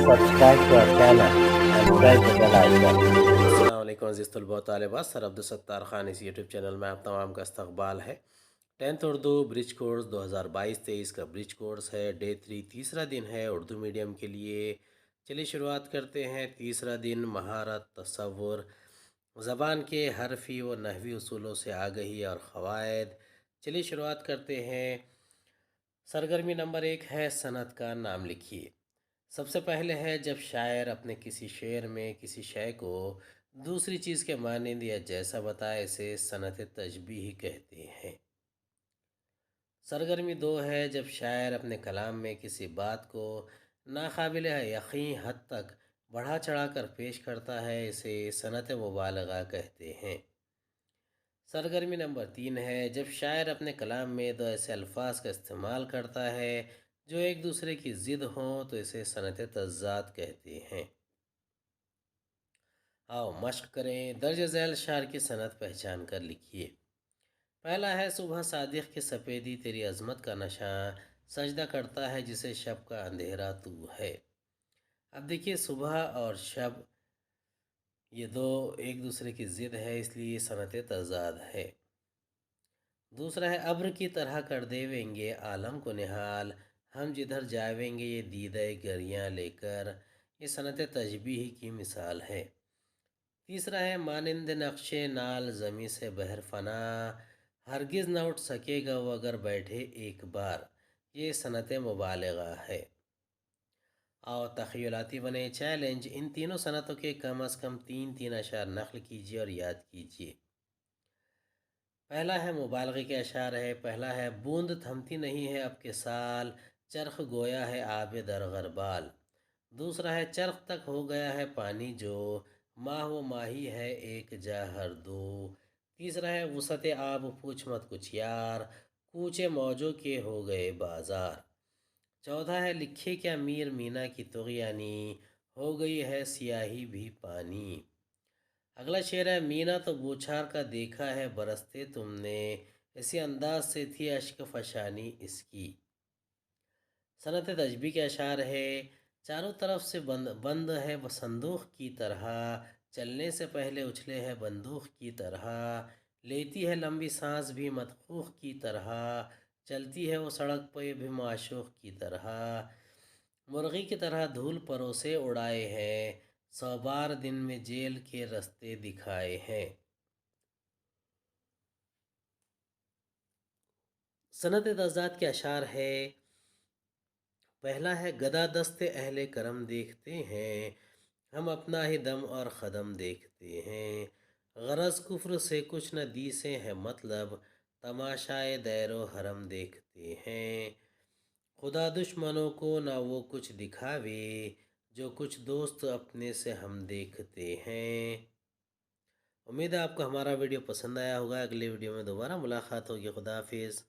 subscribe to our channel and press the bell icon. السلام علیکم عزیز طلباء و طالبات، سر عبدالستار خان اس یوٹیوب چینل میں آپ تمام کا استقبال ہے۔ 10th اردو برج کورس 2022-23 کا برج کورس ہے، ڈے 3 تیسرا دن ہے اردو میڈیم کے لیے۔ چلیے شروعات کرتے ہیں۔ تیسرا دن مہارت تصور، زبان کے حرفی و نحوی اصولوں سے آگہی اور قواعد۔ چلیے شروعات کرتے ہیں۔ سرگرمی نمبر 1 ہے صنعت کا نام لکھیے۔ سب سے پہلے ہے جب شاعر اپنے کسی شعر میں کسی شے کو دوسری چیز کے مانند یا جیسا بتائے اسے صنعت تشبیہ کہتے ہیں۔ سرگرمی 2 ہے جب شاعر اپنے کلام میں کسی بات کو ناقابل یقین حد تک بڑھا چڑھا کر پیش کرتا ہے، اسے صنعت مبالغہ کہتے ہیں۔ سرگرمی نمبر 3 ہے جب شاعر اپنے کلام میں دو ایسے الفاظ کا استعمال کرتا ہے جو ایک دوسرے کی ضد ہوں تو اسے صنعت تضاد کہتے ہیں۔ آؤ مشق کریں۔ درج ذیل اشعار کی صنعت پہچان کر لکھیے۔ پہلا ہے صبح صادق کی سفیدی تیری عظمت کا نشاں سجدہ کرتا ہے جسے شب کا اندھیرا تو ہے۔ اب دیکھیے صبح اور شب یہ دو ایک دوسرے کی ضد ہے، اس لیے یہ صنعت تضاد ہے۔ دوسرا ہے ابر کی طرح کر دیویں گے عالم کو نہال، ہم جدھر جاویں گے یہ دیدہ گریاں لے کر، یہ صنعت تشبیہ کی مثال ہے۔ تیسرا ہے مانند نقش نال زمیں سے بہر فنا، ہرگز نہ اٹھ سکے گا وہ اگر بیٹھے ایک بار، یہ صنعت مبالغہ ہے۔ اور تخیلاتی بنے چیلنج، ان تینوں صنعتوں کے کم از کم 3 اشعار نقل کیجیے اور یاد کیجیے۔ پہلا ہے مبالغے کے اشعار ہے۔ پہلا ہے بوند تھمتی نہیں ہے اب کے سال، چرخ گویا ہے آب در غربال۔ دوسرا ہے چرخ تک ہو گیا ہے پانی جو، ماہ و ماہی ہے ایک جا ہر دو۔ تیسرا ہے وسعت آب پوچھ مت کچھ یار، کوچے موجوں کے ہو گئے بازار۔ چوتھا ہے لکھے کیا میر مینا کی طغیانی، ہو گئی ہے سیاہی بھی پانی۔ اگلا شعر ہے مینا تو بوچھار کا دیکھا ہے برستے تم نے، اسی انداز سے تھی اشک فشانی اس کی۔ صنعت تشبیہ کے اشعار ہے۔ چاروں طرف سے بند ہے وہ صندوق کی طرح، چلنے سے پہلے اچھلے ہے بندوق کی طرح، لیتی ہے لمبی سانس بھی مدخوخ کی طرح، چلتی ہے وہ سڑک پہ بھی معشوق کی طرح، مرغی کی طرح دھول پروسے اڑائے ہیں، 100 بار دن میں جیل کے رستے دکھائے ہیں۔ صنعت تضاد کے اشعار ہے۔ پہلا ہے گدا دست اہل کرم دیکھتے ہیں، ہم اپنا ہی دم اور قدم دیکھتے ہیں، غرض کفر سے کچھ نہ دی سے ہے مطلب، تماشائے دیر و حرم دیکھتے ہیں، خدا دشمنوں کو نہ وہ کچھ دکھاوے، جو کچھ دوست اپنے سے ہم دیکھتے ہیں۔ امید ہے آپ کو ہمارا ویڈیو پسند آیا ہوگا۔ اگلے ویڈیو میں دوبارہ ملاقات ہوگی۔ خدا حافظ۔